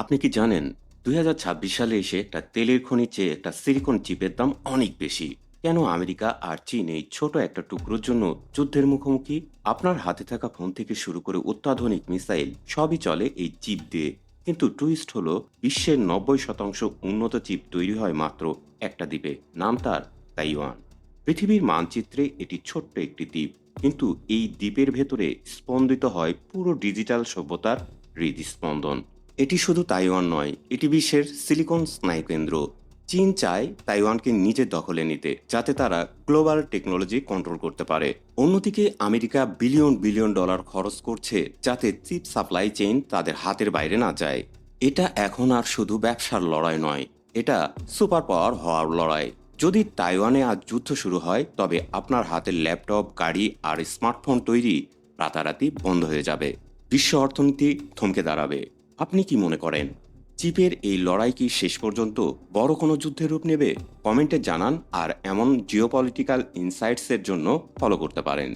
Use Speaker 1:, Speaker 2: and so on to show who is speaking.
Speaker 1: আপনি কি জানেন ২০২৬ সালে এসে একটা তেলের খনির চেয়ে একটা সিলিকন চিপের দাম অনেক বেশি? কেন আমেরিকা আর চীন এই ছোট একটা টুকরোর জন্য যুদ্ধের মুখোমুখি? আপনার হাতে থাকা ফোন থেকে শুরু করে অত্যাধুনিক মিসাইল সবই চলে এই চিপ দিয়ে। কিন্তু টুইস্ট হলো বিশ্বের ৯০% উন্নত চিপ তৈরি হয় মাত্র একটা দ্বীপে, নাম তার তাইওয়ান। পৃথিবীর মানচিত্রে এটি ছোট্ট একটি দ্বীপ, কিন্তু এই দ্বীপের ভেতরে স্পন্দিত হয় পুরো ডিজিটাল সভ্যতার হৃদস্পন্দন। এটি শুধু তাইওয়ান নয়, এটি বিশ্বের সিলিকন স্নায়ুকেন্দ্র। চীন চায় তাইওয়ানকে নিজের দখলে নিতে, যাতে তারা গ্লোবাল টেকনোলজি কন্ট্রোল করতে পারে। অন্যদিকে আমেরিকা বিলিয়ন বিলিয়ন ডলার খরচ করছে যাতে চিপ সাপ্লাই চেইন তাদের হাতের বাইরে না যায়। এটা এখন আর শুধু ব্যবসার লড়াই নয়, এটা সুপার পাওয়ার হওয়ার লড়াই। যদি তাইওয়ানে আজ যুদ্ধ শুরু হয়, তবে আপনার হাতের ল্যাপটপ, গাড়ি আর স্মার্টফোন তৈরি রাতারাতি বন্ধ হয়ে যাবে। বিশ্ব অর্থনীতি থমকে দাঁড়াবে। আপনি কি মনে করেন, চিপের এই লড়াই কি শেষ পর্যন্ত বড় কোনো যুদ্ধের রূপ নেবে? কমেন্টে জানান, আর এমন জিওপলিটিক্যাল ইনসাইটসের জন্য ফলো করতে পারেন।